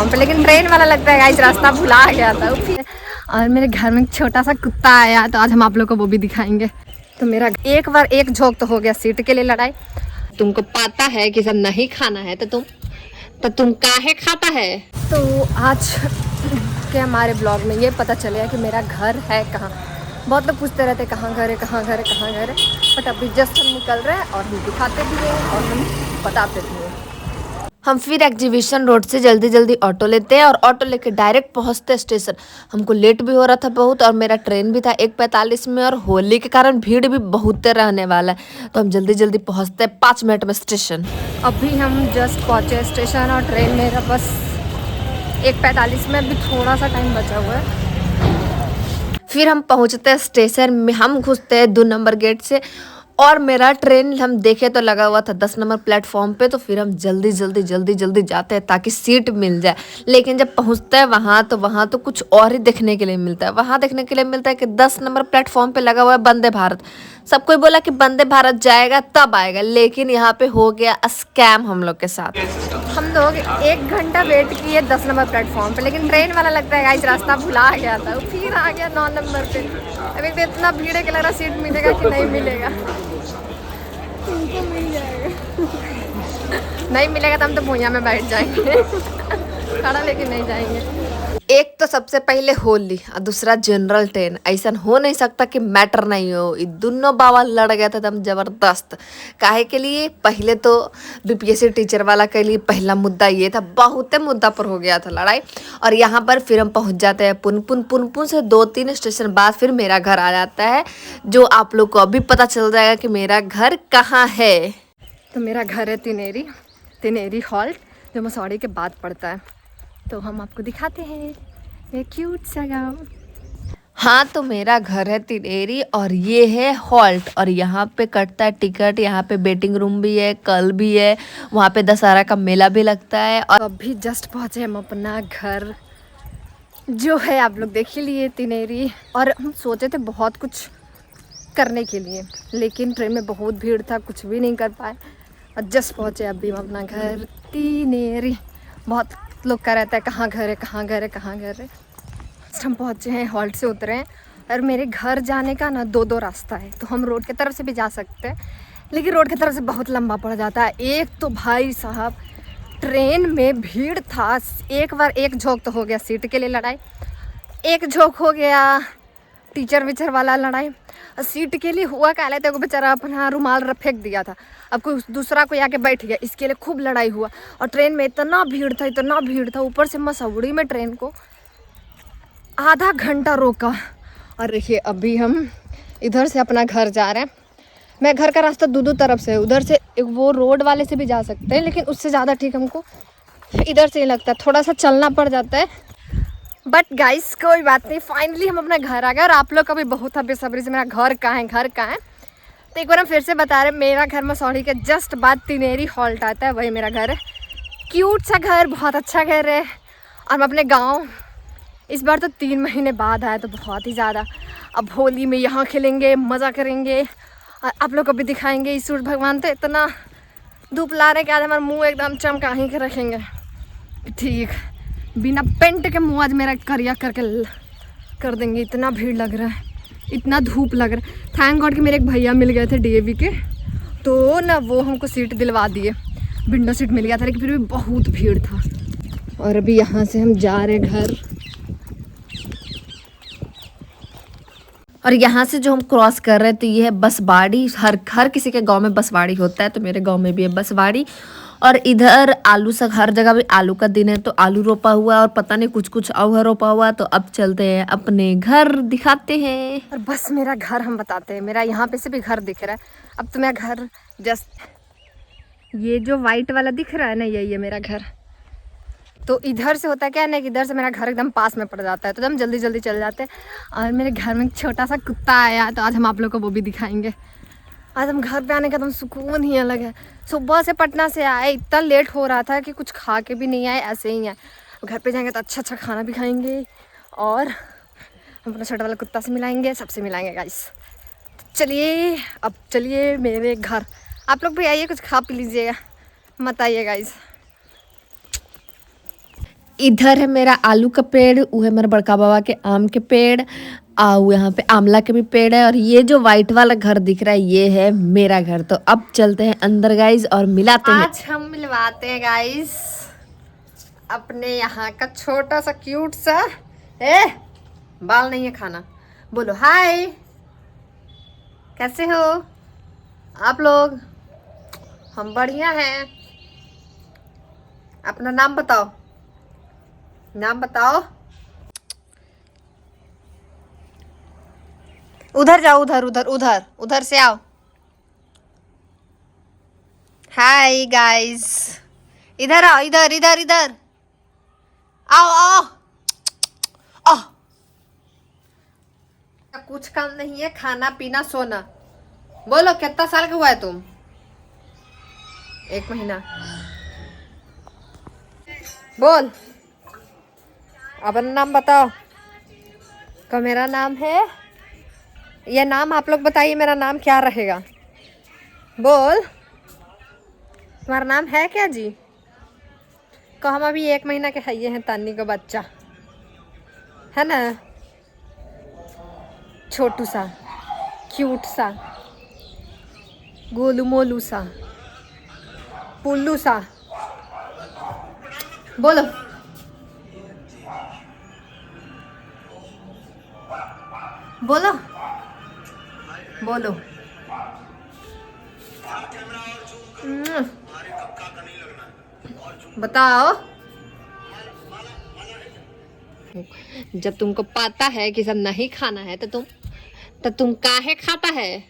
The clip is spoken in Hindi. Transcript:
प्लेटफॉर्म पे, लेकिन ट्रेन वाला लगता है गाइस रास्ता भुला गया था। और मेरे घर में एक छोटा सा कुत्ता आया, तो आज हम आप लोग को वो भी दिखाएंगे। तो मेरा एक बार एक झोंक तो हो गया सीट के लिए लड़ाई। तुमको पता है कि सब नहीं खाना है तो तुम काहे खाता है। तो आज के हमारे ब्लॉग में ये पता चलेगा कि मेरा घर है कहाँ। बहुत लोग पूछते रहते कहाँ घर है, कहाँ घर है, कहाँ घर है, बट अभी जस्ट हम निकल रहे हैं और हम दिखाते भी हैं और हम बताते भी हैं। हम फिर एग्जीबिशन रोड से जल्दी जल्दी ऑटो लेते हैं और ऑटो लेके डायरेक्ट पहुंचते स्टेशन। हमको लेट भी हो रहा था बहुत और मेरा ट्रेन भी था 1:45 में और होली के कारण भीड़ भी बहुत रहने वाला है, तो हम जल्दी जल्दी पहुंचते हैं 5 मिनट में स्टेशन। अभी हम जस्ट पहुंचे स्टेशन और ट्रेन मेरा बस 1:45 में, अभी थोड़ा सा टाइम बचा हुआ है। फिर हम पहुंचते हैं स्टेशन में, हम घुसते हैं 2 नंबर गेट से और मेरा ट्रेन हम देखे तो लगा हुआ था 10 नंबर प्लेटफॉर्म पे, तो फिर हम जल्दी जल्दी जाते हैं ताकि सीट मिल जाए। लेकिन जब पहुंचते हैं वहाँ तो कुछ और ही देखने के लिए मिलता है। वहाँ देखने के लिए मिलता है कि 10 नंबर प्लेटफॉर्म पे लगा हुआ है वंदे भारत। सब कोई बोला कि वंदे भारत जाएगा तब आएगा, लेकिन यहाँ पे हो गया स्कैम हम लोग के साथ। हम लोग 1 घंटा वेट किए 10 नंबर प्लेटफॉर्म पे, लेकिन ट्रेन वाला लगता है गाइस रास्ता भुला गया था। फिर आ गया 9 नंबर पे। अभी तो इतना भीड़ है कि लग रहा सीट मिलेगा कि नहीं मिलेगा। तुमको मिल जाएगा। नहीं मिलेगा तो हम तो भुइयां में बैठ जाएंगे। खड़ा लेके नहीं जाएंगे। एक तो सबसे पहले होली और दूसरा जनरल ट्रेन। ऐसा हो नहीं सकता कि मैटर नहीं हो। ये दोनों बाबा लड़ गया था एकदम जबरदस्त। काहे के लिए? पहले तो बीपीएससी टीचर वाला के लिए पहला मुद्दा ये था, बहुत मुद्दा पर हो गया था लड़ाई। और यहाँ पर फिर हम पहुँच जाते हैं पुनपुन से 2-3 स्टेशन बाद फिर मेरा घर आ जाता है, जो आप लोग को अभी पता चल जाएगा कि मेरा घर कहाँ है। तो मेरा घर है तिनेरी हॉल्ट, जो मसौड़ी के बाद पड़ता है। तो हम आपको दिखाते हैं ये क्यूट सा गाँव। हाँ, तो मेरा घर है तिनेरी और ये है हॉल्ट और यहाँ पे कटता है टिकट। यहाँ पे वेटिंग रूम भी है, कल भी है, वहाँ पे दशहरा का मेला भी लगता है। और अभी जस्ट पहुँचे हम अपना घर, जो है आप लोग देख ही लिए तिनेरी। और हम सोचे थे बहुत कुछ करने के लिए, लेकिन ट्रेन में बहुत भीड़ था, कुछ भी नहीं कर पाए और जस्ट पहुँचे अभी हम अपना घर तिनेरी। बहुत लोग का रहता है कहाँ घर है, कहाँ घर है, कहाँ घर है। हम पहुँचे हैं, हॉल्ट से उतरे हैं और मेरे घर जाने का ना 2 रास्ता है। तो हम रोड की तरफ से भी जा सकते हैं, लेकिन रोड की तरफ से बहुत लंबा पड़ जाता है। एक तो भाई साहब ट्रेन में भीड़ था। एक बार एक झोंक तो हो गया सीट के लिए लड़ाई, एक झोंक हो गया टीचर विचर वाला लड़ाई। और सीट के लिए हुआ क्या लेते, बेचारा अपना रुमाल फेंक दिया था, अब कोई दूसरा कोई आके बैठ गया, इसके लिए खूब लड़ाई हुआ। और ट्रेन में इतना भीड़ था, ऊपर से मसौड़ी में ट्रेन को आधा घंटा रोका। और देखिए अभी हम इधर से अपना घर जा रहे हैं। मैं घर का रास्ता 2 तरफ से है, उधर से वो रोड वाले से भी जा सकते हैं, लेकिन उससे ज़्यादा ठीक हमको इधर से ही लगता है, थोड़ा सा चलना पड़ जाता है। बट गाइस कोई बात नहीं, फाइनली हम अपना घर आ गए। और आप लोग का भी बहुत बेसब्री से मेरा घर कहाँ है। तो एक बार हम फिर से बता रहे हैं, मेरा घर मसौड़ी के जस्ट बाद तिनेरी हॉल्ट आता है, वही मेरा घर है। क्यूट सा घर, बहुत अच्छा घर है। और हम अपने गांव इस बार तो 3 महीने बाद आया, तो बहुत ही ज़्यादा। अब होली में यहाँ खेलेंगे, मज़ा करेंगे और आप लोग को भी दिखाएंगे। सूरज भगवान तो इतना धूप ला रहे कि आज हमारा मुँह एकदम चमका ही के रखेंगे। ठीक, बिना पेंट के मुँह आज मेरा करिया करके कर देंगे। इतना भीड़ लग रहा है, इतना धूप लग रहा है। थैंक गॉड कि मेरे एक भैया मिल गए थे डीएवी के, तो ना वो हमको सीट दिलवा दिए, विंडो सीट मिल गया था, लेकिन फिर भी बहुत भीड़ था। और अभी यहाँ से हम जा रहे घर। और यहाँ से जो हम क्रॉस कर रहे थे ये है बसवाड़ी। हर किसी के गांव में बसवाड़ी होता है, तो मेरे गांव में भी है बसवाड़ी। और इधर आलू सा, हर जगह भी आलू का दिन है तो आलू रोपा हुआ और पता नहीं कुछ और रोपा हुआ। तो अब चलते हैं अपने घर, दिखाते हैं। और बस मेरा घर हम बताते हैं। मेरा यहाँ पे से भी घर दिख रहा है। अब तो मेरा घर जस्ट ये जो वाइट वाला दिख रहा है ना, यही है मेरा घर। तो इधर से होता है क्या ना कि इधर से मेरा घर एकदम पास में पड़ जाता है, तो हम जल्दी जल्दी चल जाते हैं। और मेरे घर में एक छोटा सा कुत्ता आया, तो आज हम आप लोग को वो भी दिखाएंगे। आज हम घर पे आने का एकदम सुकून ही अलग है। सुबह से पटना से आए, इतना लेट हो रहा था कि कुछ खा के भी नहीं आए, ऐसे ही हैं। घर पे जाएंगे तो अच्छा खाना भी खाएंगे और हम अपना छोटा वाला कुत्ता से मिलाएंगे, सबसे मिलाएंगे गाइस। तो चलिए अब चलिए मेरे घर। आप लोग भी आइए, कुछ खा पी लीजिएगा, मत आइए गाइस। इधर है मेरा आलू का पेड़, वो है मेरा बड़का बाबा के आम के पेड़, और यहाँ पे आंवला के भी पेड़ है, और ये जो वाइट वाला घर दिख रहा है ये है मेरा घर। तो अब चलते हैं अंदर गाइज और मिलाते हैं। आज हम मिलवाते हैं गाइज अपने यहाँ का छोटा सा क्यूट सा, बाल नहीं है खाना, बोलो हाय, कैसे हो आप लोग? हम बढ़िया हैं। अपना नाम बताओ, नाम बताओ। उधर जाओ, उधर उधर उधर उधर से आओ। हाय गाइस, इधर आओ, इधर इधर इधर आओ आओ आओ। कुछ काम नहीं है, खाना पीना सोना। बोलो कितना साल का हुआ है तुम? 1 महीना। बोल अपना नाम बताओ। का मेरा नाम है, ये नाम आप लोग बताइए, मेरा नाम क्या रहेगा? बोल तुम्हारा नाम है क्या जी? को हम अभी 1 महीना के है, ये हैं तानी का बच्चा है ना, छोटू सा क्यूट सा गोलू मोलू सा पुल्लू सा। बोलो बोलो बोलो। बताओ। जब तुमको पता है कि सब नहीं खाना है तो तुम काहे खाता है?